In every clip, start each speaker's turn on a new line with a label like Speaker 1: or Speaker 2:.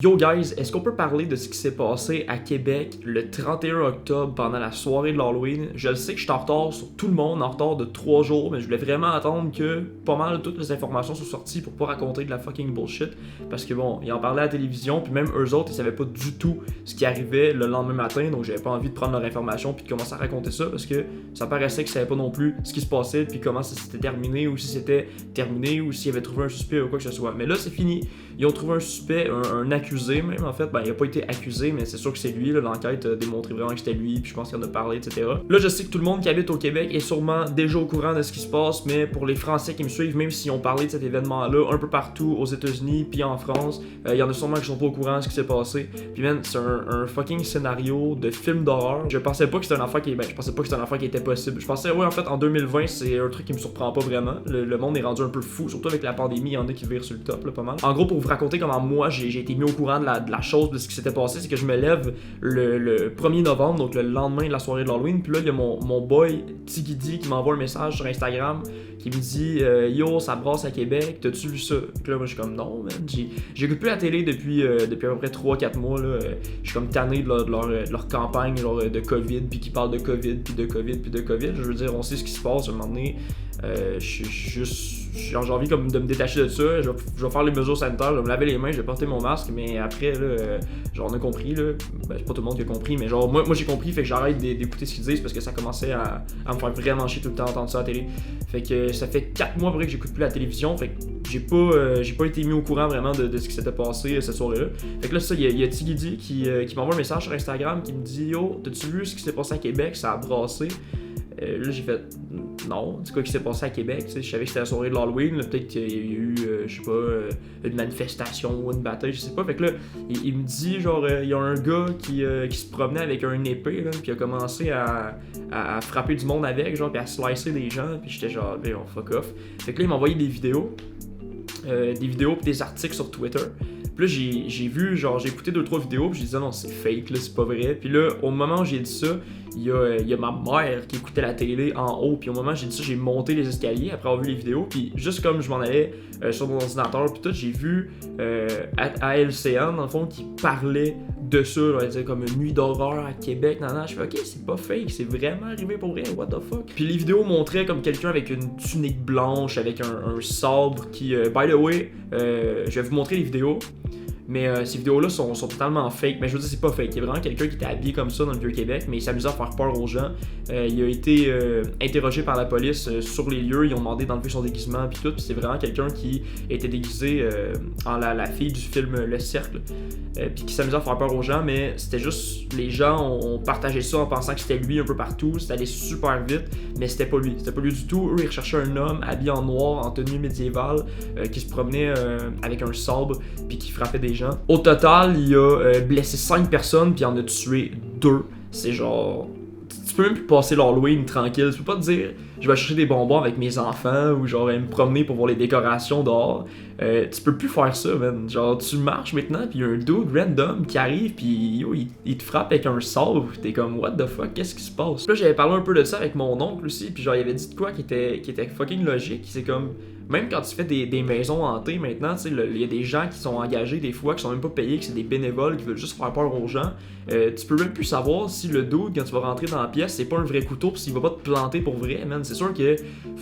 Speaker 1: Yo guys, est-ce qu'on peut parler de ce qui s'est passé à Québec le 31 octobre pendant la soirée de l'Halloween? Je le sais que je suis en retard sur tout le monde, en retard de 3 jours, mais je voulais vraiment attendre que pas mal toutes les informations soient sorties pour pas raconter de la fucking bullshit. Parce que bon, ils en parlaient à la télévision, puis même eux autres, ils savaient pas du tout ce qui arrivait le lendemain matin, donc j'avais pas envie de prendre leur information puis de commencer à raconter ça, parce que ça paraissait qu'ils savaient pas non plus ce qui se passait, puis comment ça s'était terminé, ou si c'était terminé, ou s'ils avaient trouvé un suspect ou quoi que ce soit. Mais là, c'est fini. Ils ont trouvé un suspect, un accusé même en fait. Ben, il a pas été accusé, mais c'est sûr que c'est lui. Là, l'enquête a démontré vraiment que c'était lui, puis je pense qu'il en a parlé, etc. Là, je sais que tout le monde qui habite au Québec est sûrement déjà au courant de ce qui se passe, mais pour les Français qui me suivent, même s'ils ont parlé de cet événement-là un peu partout aux États-Unis, puis en France, il y en a sûrement qui sont pas au courant de ce qui s'est passé. Puis man, c'est un fucking scénario de film d'horreur. Je pensais pas que c'était un affaire qui était possible. Je pensais, ouais, en fait, en 2020, c'est un truc qui me surprend pas vraiment. Le monde est rendu un peu fou, surtout avec la pandémie, il y en a qui virent sur le top, là, pas mal. En gros, pour vous raconter comment moi j'ai été mis au courant de la chose, de ce qui s'était passé, c'est que je me lève le 1er novembre, donc le lendemain de la soirée de l'Halloween, puis là il y a mon boy Tigidi qui m'envoie un message sur Instagram qui me dit yo, ça brasse à Québec, t'as-tu vu ça? Puis là moi je suis comme non man, j'écoute plus la télé depuis à peu près 3-4 mois là. Je suis comme tanné de leur campagne genre de COVID, puis qui parle de COVID, puis de COVID, puis de COVID. Je veux dire, on sait ce qui se passe à un moment donné. J'ai envie comme de me détacher de ça. Je vais faire les mesures sanitaires, je vais me laver les mains, je vais porter mon masque, mais après là, genre on a compris là, ben c'est pas tout le monde qui a compris, mais genre moi j'ai compris, fait que j'arrête d'écouter ce qu'ils disent parce que ça commençait à me faire vraiment chier tout le temps d'entendre ça à la télé. Fait que ça fait 4 mois après que j'écoute plus la télévision, fait que j'ai pas été mis au courant vraiment de ce qui s'était passé cette soirée-là. Fait que là ça, il y a Tigidi qui m'envoie un message sur Instagram qui me dit yo, t'as-tu vu ce qui s'est passé à Québec, ça a brassé. Là j'ai fait non, c'est quoi qui s'est passé à Québec, tu sais, je savais que c'était la soirée de l'Halloween, peut-être qu'il y a eu, je sais pas, une manifestation ou une bataille, je sais pas, fait que là, il me dit, genre, il y a un gars qui se promenait avec une épée, là, puis il a commencé à frapper du monde avec, genre, puis à slicer des gens, puis j'étais genre, on fuck off. Fait que là, il m'a envoyé des vidéos puis des articles sur Twitter. Puis là, j'ai vu, genre, j'ai écouté 2-3 vidéos, puis j'ai dit non, c'est fake, là, c'est pas vrai. Puis là, au moment où j'ai dit ça, il y a ma mère qui écoutait la télé en haut, puis au moment où j'ai dit ça, j'ai monté les escaliers après avoir vu les vidéos, puis juste comme je m'en allais sur mon ordinateur, puis tout, j'ai vu ALCN, dans le fond, qui parlait de ça, genre, elle disait comme une nuit d'horreur à Québec, je fais ok, c'est pas fake, c'est vraiment arrivé pour vrai, what the fuck. Puis les vidéos montraient comme quelqu'un avec une tunique blanche, avec un sabre qui, by the way, je vais vous montrer les vidéos. Mais ces vidéos-là sont totalement fake. Mais je veux dire, c'est pas fake. Il y a vraiment quelqu'un qui était habillé comme ça dans le Vieux-Québec, mais il s'amusait à faire peur aux gens. Il a été interrogé par la police sur les lieux. Ils ont demandé d'enlever son déguisement puis tout. Puis c'est vraiment quelqu'un qui était déguisé en la fille du film Le Cercle. Puis qui s'amusait à faire peur aux gens. Mais c'était juste, les gens ont partagé ça en pensant que c'était lui un peu partout. C'était allé super vite, mais c'était pas lui. C'était pas lui du tout. Eux, ils recherchaient un homme habillé en noir, en tenue médiévale, qui se promenait avec un sabre puis qui frappait des gens. Au total, il a blessé 5 personnes puis il en a tué 2. C'est genre... Tu peux même plus passer l'Halloween tranquille. Tu peux pas te dire je vais chercher des bonbons avec mes enfants ou genre me promener pour voir les décorations dehors. Tu peux plus faire ça, man. Genre tu marches maintenant puis il y a un dude random qui arrive puis il te frappe avec un sabre. T'es comme what the fuck, qu'est-ce qui se passe? Là j'avais parlé un peu de ça avec mon oncle aussi, puis genre il avait dit de quoi qui était fucking logique. C'est comme même quand tu fais des maisons hantées maintenant, tu sais, il y a des gens qui sont engagés des fois, qui sont même pas payés, que c'est des bénévoles qui veulent juste faire peur aux gens. Tu peux même plus savoir si le dude, quand tu vas rentrer dans la pièce, c'est pas un vrai couteau pis s'il va pas te planter pour vrai, man. C'est sûr que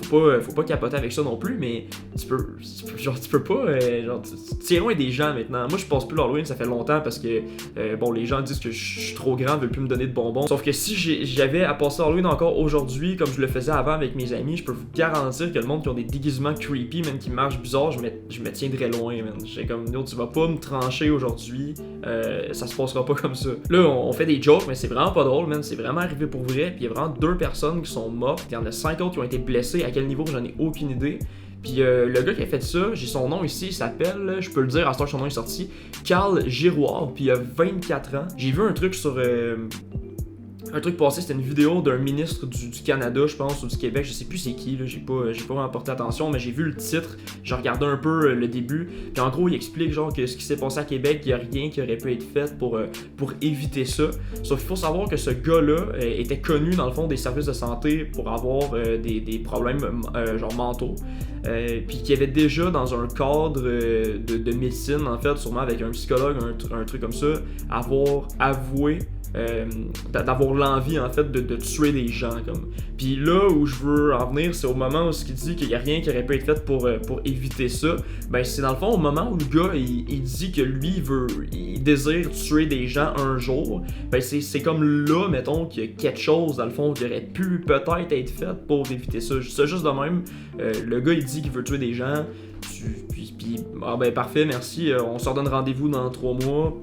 Speaker 1: faut pas capoter avec ça non plus, mais tu peux pas, genre, tu es loin des gens maintenant. Moi, je passe plus l'Halloween, ça fait longtemps parce que, bon, les gens disent que je suis trop grand, veulent plus me donner de bonbons. Sauf que si j'avais à passer l'Halloween encore aujourd'hui, comme je le faisais avant avec mes amis, je peux vous garantir que le monde qui ont des déguisements creepy, man, qui marchent bizarre, je me tiendrais loin, man. J'ai comme, non, tu vas pas me trancher aujourd'hui, ça se passera pas comme ça. Là, on fait des jokes, mais c'est vraiment pas drôle, man. C'est vraiment arrivé pour vrai, puis il y a vraiment 2 personnes qui sont mortes, il y en a 5 autres qui ont été blessés. À quel niveau, j'en ai aucune idée. Puis le gars qui a fait ça, j'ai son nom ici, il s'appelle, je peux le dire, à ce temps que son nom est sorti, Carl Giroir, puis il a 24 ans. J'ai vu un truc sur un truc passé, c'était une vidéo d'un ministre du Canada, je pense, ou du Québec, je sais plus c'est qui, là, j'ai pas vraiment porté attention, mais j'ai vu le titre, j'ai regardé un peu le début, puis en gros, il explique genre que ce qui s'est passé à Québec, il y a rien qui aurait pu être fait pour éviter ça. Sauf qu'il faut savoir que ce gars-là était connu, dans le fond, des services de santé pour avoir des problèmes genre mentaux. Puis qu'il y avait déjà dans un cadre de médecine, en fait, sûrement avec un psychologue, un truc comme ça, avoir avoué d'avoir l'envie en fait de tuer des gens comme. Puis là où je veux en venir, c'est au moment où il dit qu'il n'y a rien qui aurait pu être fait pour éviter ça. Ben c'est dans le fond au moment où le gars il dit que lui il désire tuer des gens un jour. Ben c'est comme là mettons qu'il y a quelque chose dans le fond qui aurait pu peut-être être fait pour éviter ça. C'est juste de même. Le gars il dit qu'il veut tuer des gens. Puis ben parfait, merci. On se redonne rendez-vous dans 3 mois.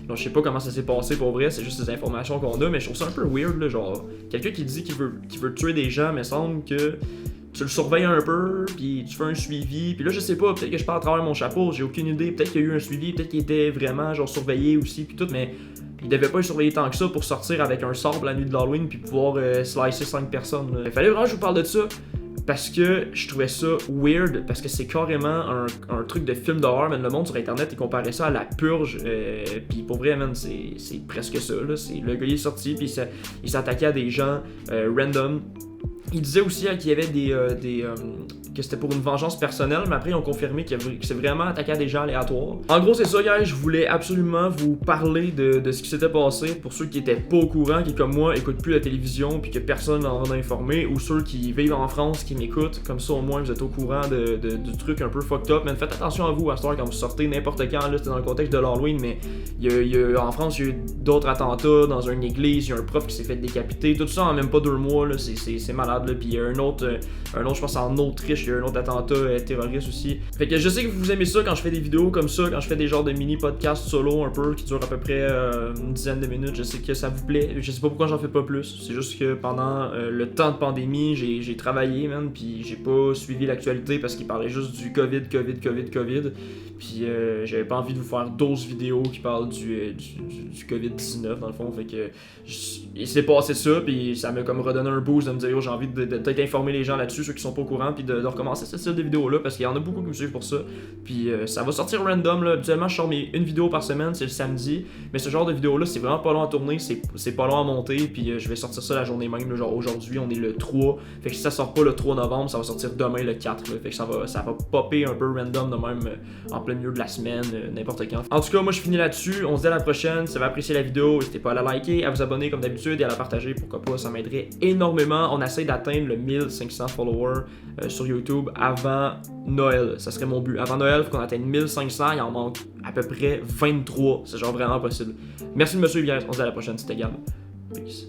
Speaker 1: Donc, je sais pas comment ça s'est passé pour vrai, c'est juste des informations qu'on a, mais je trouve ça un peu weird, là, genre, quelqu'un qui dit qu'il veut tuer des gens, mais semble que tu le surveilles un peu, puis tu fais un suivi, puis là, je sais pas, peut-être que je parle à travers mon chapeau, j'ai aucune idée, peut-être qu'il y a eu un suivi, peut-être qu'il était vraiment, genre, surveillé aussi, puis tout, mais il devait pas être surveillé tant que ça pour sortir avec un sabre la nuit de l'Halloween, puis pouvoir slicer 5 personnes, là. Il fallait vraiment que je vous parle de ça. Parce que je trouvais ça weird, parce que c'est carrément un truc de film d'horreur, mais le monde sur internet il comparait ça à La Purge, puis pour vrai man, c'est presque ça, là. Le gars il est sorti, puis il s'attaquait à des gens random. Il disait aussi qu'il y avait que c'était pour une vengeance personnelle, mais après ils ont confirmé que c'est vraiment attaqué à des gens aléatoires. En gros c'est ça guys, je voulais absolument vous parler de ce qui s'était passé pour ceux qui étaient pas au courant, qui comme moi écoutent plus la télévision puis que personne n'en a informé, ou ceux qui vivent en France qui m'écoutent, comme ça au moins vous êtes au courant du truc un peu fucked up. Mais faites attention à vous à ce temps quand vous sortez n'importe quand, là c'était dans le contexte de l'Halloween, mais en France il y a eu d'autres attentats dans une église, il y a un prof qui s'est fait décapiter, tout ça en même pas 2 mois, là, c'est malade là. Puis il y a un autre je pense en Autriche, il y a un autre attentat terroriste aussi. Fait que je sais que vous aimez ça quand je fais des vidéos comme ça, quand je fais des genres de mini podcasts solo un peu qui durent à peu près une dizaine de minutes. Je sais que ça vous plaît. Je sais pas pourquoi j'en fais pas plus. C'est juste que pendant le temps de pandémie, j'ai travaillé, man, puis j'ai pas suivi l'actualité parce qu'il parlait juste du COVID. Puis j'avais pas envie de vous faire 12 vidéos qui parlent du COVID-19 dans le fond. Fait que il s'est passé ça, puis ça m'a comme redonné un boost de me dire j'ai envie de peut-être informer les gens là-dessus, ceux qui sont pas au courant, puis de recommencer ce style de vidéo-là, parce qu'il y en a beaucoup qui me suivent pour ça. Puis ça va sortir random, là. Habituellement, je sors une vidéo par semaine, c'est le samedi, mais ce genre de vidéo-là, c'est vraiment pas long à tourner, c'est pas long à monter, puis je vais sortir ça la journée même, là, genre aujourd'hui, on est le 3, fait que si ça sort pas le 3 novembre, ça va sortir demain le 4, là. Fait que ça va popper un peu random de même en plein milieu de la semaine, n'importe quand. En tout cas, moi je finis là-dessus, on se dit à la prochaine, si vous avez apprécié la vidéo, n'hésitez pas à la liker, à vous abonner comme d'habitude et à la partager, pourquoi pas, ça m'aiderait énormément. On essaie d'atteindre le 1500 followers sur YouTube avant Noël, ça serait mon but. Avant Noël, il faut qu'on atteigne 1500, il en manque à peu près 23, c'est genre vraiment possible. Merci de me suivre, on se dit à la prochaine, c'était Gab. Peace.